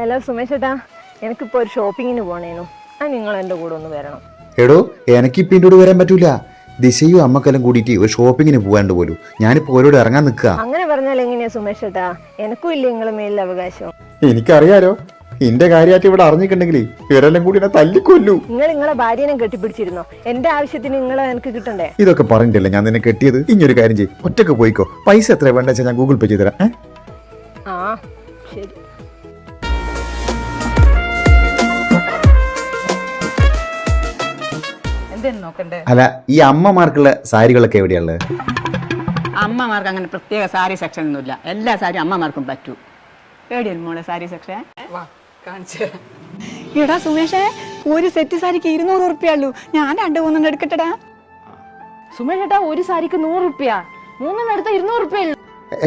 Hello Sumesh ചേട്ടാ, എനിക്കിപ്പോൾ ഒരു ഷോപ്പിങ്ങിന് പോണേനു. നിങ്ങൾ എൻ്റെ കൂടെ ഒന്ന് വരണം. എടോ, എനിക്കിപ്പോൾ എൻ്റെ കൂടെ വരാൻ പറ്റൂല. ദിശയും അമ്മക്കെല്ലാം കൂടിയിട്ട് ഒരു ഷോപ്പിങ്ങിന് പോകാണ്ട് പോലും. ഞാനിപ്പോൾ ഓരോട് ഇറങ്ങാൻ നിൽക്കുക. അങ്ങനെ പറഞ്ഞാൽ എങ്ങനെയാ സുമേഷ് ചേട്ടാ? എനിക്കും ഇല്ല നിങ്ങളെ മേലിൽ അവകാശം. എനിക്കറിയാലോ, എന്റെ കാര്യമായിട്ട് ഇവിടെ അറിഞ്ഞിട്ടുണ്ടെങ്കിൽ ഇവരെല്ലാം കൂടി എന്നെ തല്ലിക്കൊല്ലു. നിങ്ങൾ നിങ്ങളെ ഭാര്യനെ കെട്ടിപ്പിടിച്ചിരുന്നോ? എന്റെ ആവശ്യത്തിന് നിങ്ങളെ എനിക്ക് കിട്ടണ്ടേ? ഇതൊക്കെ പറഞ്ഞിട്ടില്ല ഞാൻ നിന്നെ കെട്ടിയത്. ഇനിയൊരു കാര്യം ചെയ്യും, ഒറ്റക്ക് പോയിക്കോ. പൈസ എത്ര വേണ്ട വെച്ചാൽ ഞാൻ ഗൂഗിൾ പേ ചെയ്ത് തരാം. ആ ശരി. അല്ല, ഈ അമ്മമാർക്കുള്ള സാരികളൊക്കെ എവിടെയുള്ളത്? അമ്മമാർക്ക് അങ്ങനെ പ്രത്യേക സാരി സെക്ഷൻ ഒന്നുമില്ല. എല്ലാ സാരിയും അമ്മമാർക്കും പറ്റൂ. എവിടെയാണ് മോളെ സാരി സെക്ഷൻ? എടാ സുമേഷേ, ഒരു സെറ്റ് സാരിക്ക് 200 ഉറുപ്പ്യ ഉള്ളൂ. ഞാൻ 2-3 എടുക്കട്ടെടാ. സുമേഷ് ചേട്ടാ, ഒരു സാരിക്ക് 100 ഉറുപ്പ്യ, 3 എടുത്ത 200 ഉറുപ്പ്യ.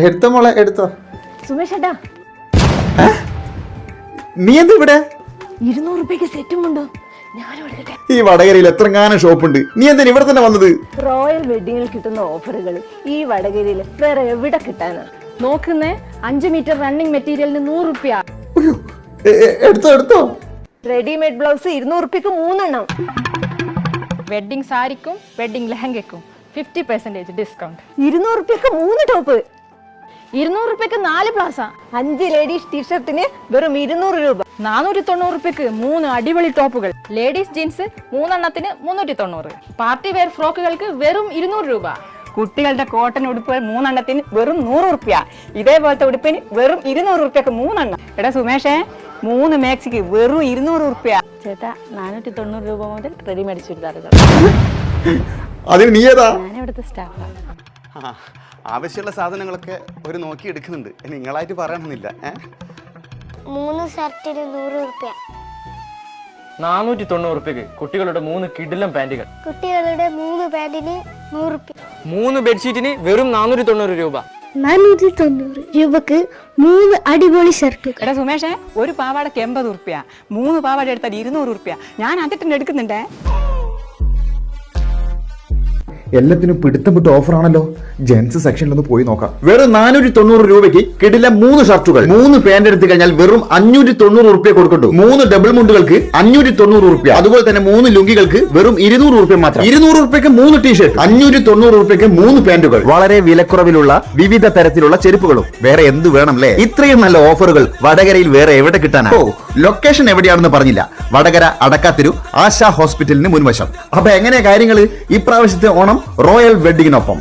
എടുത്തോ മോളെ, എടുത്തോ. സുമേഷ് ചേട്ടാ, നീ എന്താ ഇവിടെ? 200 ഉറുപ്പ്യക്ക് സെറ്റും ഉണ്ടോ? ഈ വടകരയിൽ എത്രങ്ങാനും ഷോപ്പുണ്ട്, നീ എന്താ ഇവിടെ തന്നെ വന്നത്? റോയൽ വെഡിങ്ങിൽ കിട്ടുന്ന ഓഫറുകൾ ഈ വടകരയിൽ വേറെ എവിടെ കിട്ടാനാ? നോക്കുന്നേ, 5 മീറ്റർ റണ്ണിങ് മെറ്റീരിയലിന് 100 ഉറുപ്പ്യ. എടുത്തോ എടുത്തോ. റെഡിമെയ്ഡ് ബ്ലൗസ് 200 ഉറുപ്പ്യക്ക് 3 എണ്ണം. വെഡിങ് സാരിക്കും വെഡിങ് ലെഹങ്കയ്ക്കും 50% ഡിസ്കൗണ്ട്. 200 ഉറുപ്പ്യക്ക് 3 ടോപ്പ്, 200 രൂപയ്ക്ക് 4 പ്ലാസ. 5 ലേഡീസ് ടീഷർട്ടിന് വെറും 200 രൂപ. 490 രൂപയ്ക്ക് 3 അടിപൊളി ടോപ്പുകൾ. ലേഡീസ് ജീൻസ് 3 എണ്ണത്തിന് 390. പാർട്ടി വെയർ ഫ്രോക്കുകൾക്ക് വെറും 200 രൂപ. കുട്ടികളുടെ കോട്ടൺ ഉടുപ്പുകൾ 3 എണ്ണത്തിന് വെറും 100 ഉറുപ്പ്യ. ഇതേപോലത്തെ ഉടുപ്പിന് വെറും 200 ഉറുപ്പ്യക്ക് 3 എണ്ണം. എടാ സുമേഷേ, 3 മാക്സിക്ക് വെറും 200 ഉറുപ്പ്യ. ചേട്ടാ, 490 രൂപ മുതൽ റെഡിമെയ്ഡ് ചുരിദാറുകൾ. അതിന് നീ ഏതാ? ഞാൻ ഇവിടുത്തെ സ്റ്റാഫാണ്. ആവശ്യമുള്ള സാധനങ്ങളൊക്കെ ഒരു നോക്കി എടുക്കുന്നുണ്ട്. നിങ്ങളായിട്ട് പറയണമെന്നില്ല. 3 ഷർട്ടിന് 100 ഉറുപ്പ്യ. 490 രൂപയ്ക്ക് കുട്ടികളുടെ 3 കിടിലം പാന്റുകൾ. കുട്ടികളുടെ 3 പാന്റിന് 100 ഉറുപ്പ്യ. 3 ബെഡ്ഷീറ്റിന് വെറും 490 രൂപ. 490 രൂപക്ക് 3 അടിപൊളി ഷർട്ടുകൾ. എടാ സുമേഷേ, ഒരു പാവാടക്ക് 80 ഉറുപ്പ്യ. 3 പാവാട എടുത്താൽ 200 ഉറുപ്പ്യ. ഞാൻ അതിട്ട് എടുക്കുന്നുണ്ടേ. എല്ലാത്തിനും പിടുത്തം വിട്ട് ഓഫർ ആണല്ലോ. ജെൻസ് സെക്ഷനിലൊന്ന് പോയി നോക്കാം. വെറും 490 രൂപയ്ക്ക് കിടില 3 ഷർട്ടുകൾ, 3 പാന്റ് എടുത്തു കഴിഞ്ഞാൽ വെറും 590 ഉറുപ്പ്യ കൊടുക്കണ്ടു. 3 ഡബിൾ മുണ്ടുകൾക്ക് 590 ഉറുപ്പ്യ. അതുപോലെ തന്നെ 3 ലുങ്കികൾക്ക് വെറും 200 ഉറുപ്പ്യ മാത്രം. 200 ഉറുപ്പ്യക്ക് 3 ടീഷർട്ട്, 590 ഉറുപ്പ്യക്ക് 3 പാന്റുകൾ. വളരെ വിലക്കുറവിലുള്ള വിവിധ തരത്തിലുള്ള ചെരുപ്പുകളും. വേറെ എന്ത് വേണം അല്ലേ? ഇത്രയും നല്ല ഓഫറുകൾ വടകരയിൽ വേറെ എവിടെ കിട്ടാനാ? ഓ, ലൊക്കേഷൻ എവിടെയാണെന്ന് പറഞ്ഞില്ല. വടകര അടക്കാത്തിരു ആശാ ഹോസ്പിറ്റലിന് മുൻവശം. അപ്പൊ എങ്ങനെയാ കാര്യങ്ങള്? ഇപ്രാവശ്യത്തെ ഓണം റോയൽ വെഡിങ്ങിനൊപ്പം.